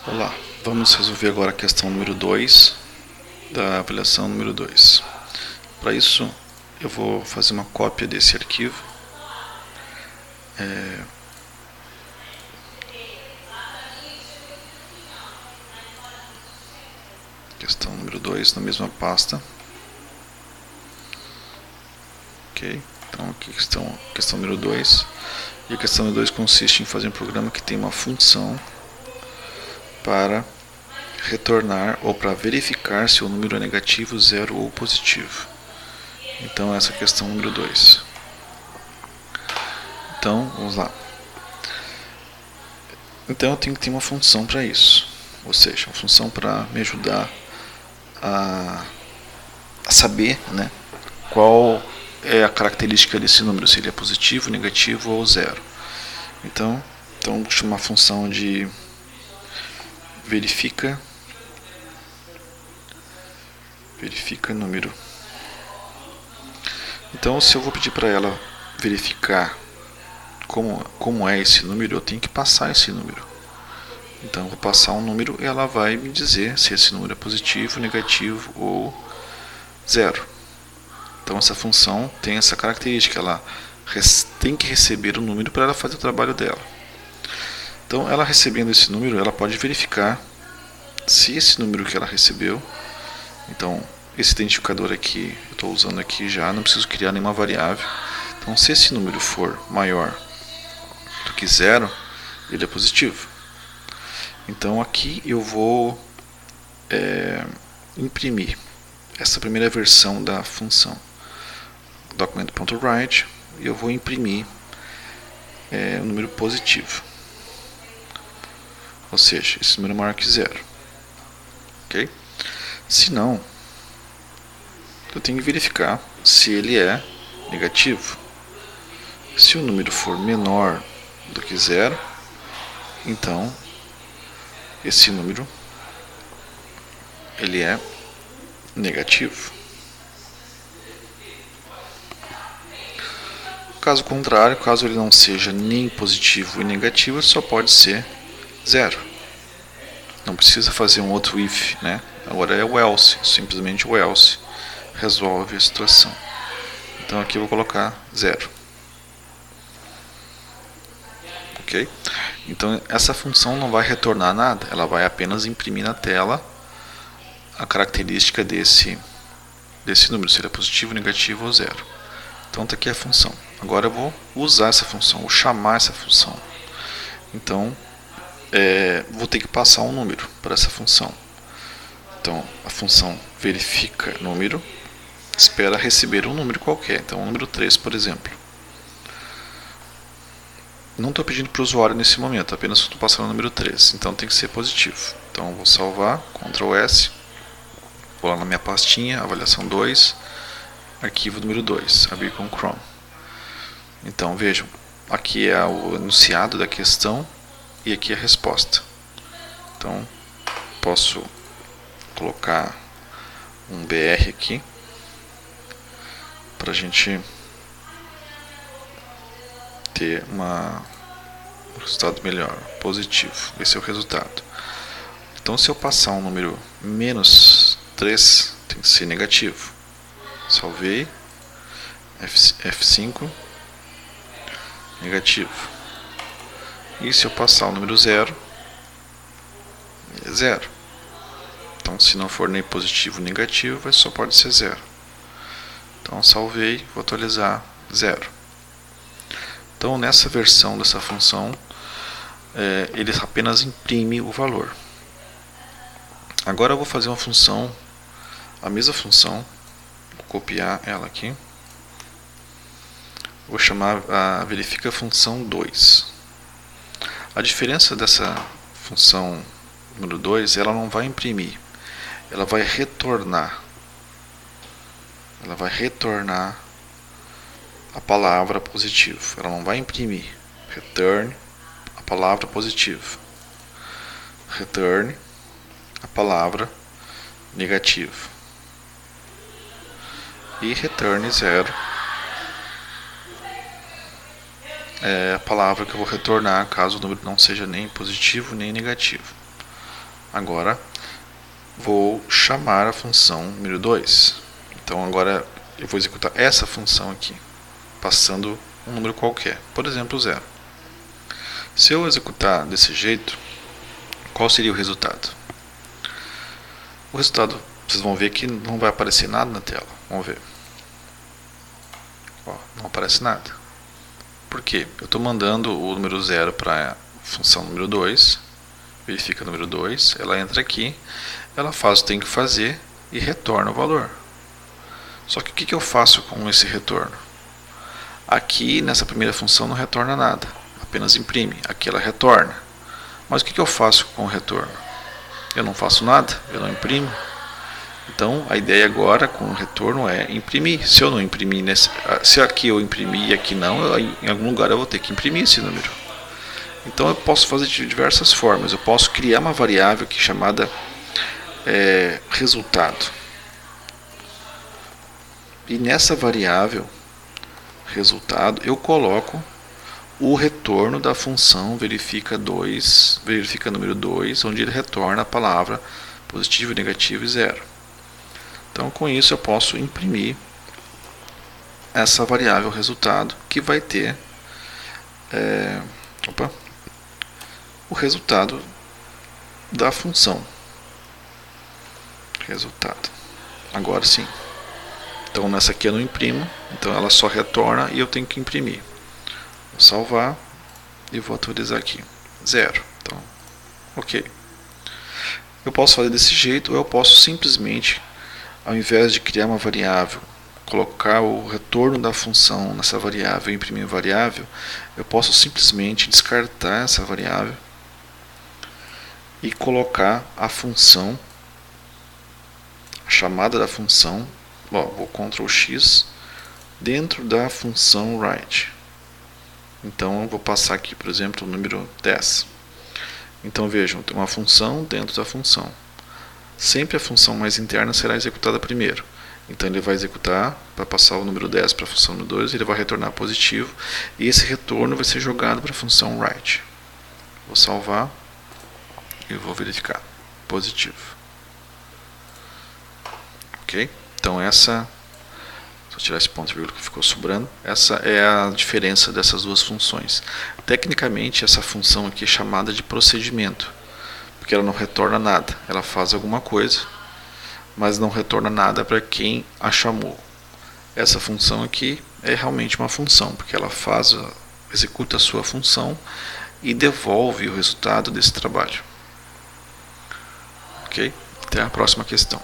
Olá, vamos resolver agora a questão número 2 da avaliação número 2. Para isso, eu vou fazer uma cópia desse arquivo. Questão número 2 na mesma pasta. Ok, então aqui questão número 2. E a questão número 2 consiste em fazer um programa que tem uma função para retornar ou para verificar se o número é negativo, zero ou positivo. Então essa é a questão número 2. Então, vamos lá. Então eu tenho que ter uma função para isso. Ou seja, uma função para me ajudar a saber, né, qual é a característica desse número, se ele é positivo, negativo ou zero. Então vou chamar a função de verifica número. Então, se eu vou pedir para ela verificar como é esse número, eu tenho que passar esse número. Então, eu vou passar um número e ela vai me dizer se esse número é positivo, negativo ou zero. Então, essa função tem essa característica, ela tem que receber o número para ela fazer o trabalho dela. Então, ela recebendo esse número, ela pode verificar se esse número que ela recebeu, então esse identificador aqui eu estou usando aqui já, não preciso criar nenhuma variável. Então, se esse número for maior do que zero, ele é positivo. Então aqui eu vou imprimir essa primeira versão da função documento.write e eu vou imprimir o número positivo, ou seja, esse número é maior que zero. Ok? Se não, eu tenho que verificar se ele é negativo. Se o número for menor do que zero, então esse número ele é negativo. Caso contrário, caso ele não seja nem positivo e negativo, ele só pode ser zero. Não precisa fazer um outro if, né? Agora é o else, simplesmente o else resolve a situação. Então aqui eu vou colocar zero. Ok? Então essa função não vai retornar nada, ela vai apenas imprimir na tela a característica desse número, se ele é positivo, negativo ou zero. Então está aqui a função. Agora eu vou usar essa função, vou chamar essa função. Então vou ter que passar um número para essa função. Então a função verifica número, espera receber um número qualquer. Então o número 3, por exemplo. Não estou pedindo para o usuário nesse momento, apenas estou passando o número 3. Então tem que ser positivo. Então vou salvar, Ctrl S, vou lá na minha pastinha, avaliação 2, arquivo número 2, abrir com Chrome. Então vejam, aqui é o enunciado da questão e aqui é a resposta. Então posso colocar um BR aqui para a gente ter um resultado melhor, positivo. Esse é o resultado. Então, se eu passar um número menos 3, tem que ser negativo. Salvei, F5, negativo. E se eu passar o número 0, é 0. Então, se não for nem positivo nem negativo, só pode ser 0. Então, salvei, vou atualizar 0. Então, nessa versão dessa função, ele apenas imprime o valor. Agora eu vou fazer uma função, a mesma função, vou copiar ela aqui. Vou chamar a verifica função 2. A diferença dessa função número 2, ela não vai imprimir, ela vai retornar. Ela vai retornar a palavra positivo. Ela não vai imprimir. Return a palavra positivo. Return a palavra negativo. E return 0 é a palavra que eu vou retornar caso o número não seja nem positivo nem negativo. Agora vou chamar a função número 2. Então agora eu vou executar essa função aqui, passando um número qualquer, por exemplo 0. Se eu executar desse jeito, qual seria o resultado? O resultado, vocês vão ver que não vai aparecer nada na tela. Vamos ver. Ó, não aparece nada. Por quê? Eu estou mandando o número 0 para a função número 2, verifica o número 2, ela entra aqui, ela faz o que tem que fazer e retorna o valor. Só que o que eu faço com esse retorno? Aqui nessa primeira função não retorna nada, apenas imprime. Aqui ela retorna. Mas o que eu faço com o retorno? Eu não faço nada, eu não imprimo. Então a ideia agora com o retorno é imprimir. Se eu não imprimir, se aqui eu imprimir e aqui não, em algum lugar eu vou ter que imprimir esse número. Então eu posso fazer de diversas formas. Eu posso criar uma variável aqui chamada resultado. E nessa variável resultado eu coloco o retorno da função verifica número 2, onde ele retorna a palavra positivo, negativo e 0. Então com isso eu posso imprimir essa variável resultado, que vai ter o resultado da função. Resultado. Agora sim. Então nessa aqui eu não imprimo, então ela só retorna e eu tenho que imprimir. Vou salvar e vou atualizar aqui. 0. Então, ok. Eu posso fazer desse jeito ou eu posso simplesmente, ao invés de criar uma variável, colocar o retorno da função nessa variável e imprimir a variável, eu posso simplesmente descartar essa variável e colocar a função, a chamada da função, vou Ctrl X, dentro da função write. Então eu vou passar aqui, por exemplo, o número 10. Então vejam, tem uma função dentro da função. Sempre a função mais interna será executada primeiro. Então ele vai executar para passar o número 10 para a função número 2, ele vai retornar positivo, e esse retorno vai ser jogado para a função write. Vou salvar e vou verificar. Positivo. Ok? Então essa, se eu tirar esse ponto e vírgula que ficou sobrando, essa é a diferença dessas duas funções. Tecnicamente essa função aqui é chamada de procedimento, porque ela não retorna nada, ela faz alguma coisa, mas não retorna nada para quem a chamou. Essa função aqui é realmente uma função, porque ela executa a sua função e devolve o resultado desse trabalho. Ok? Até a próxima questão.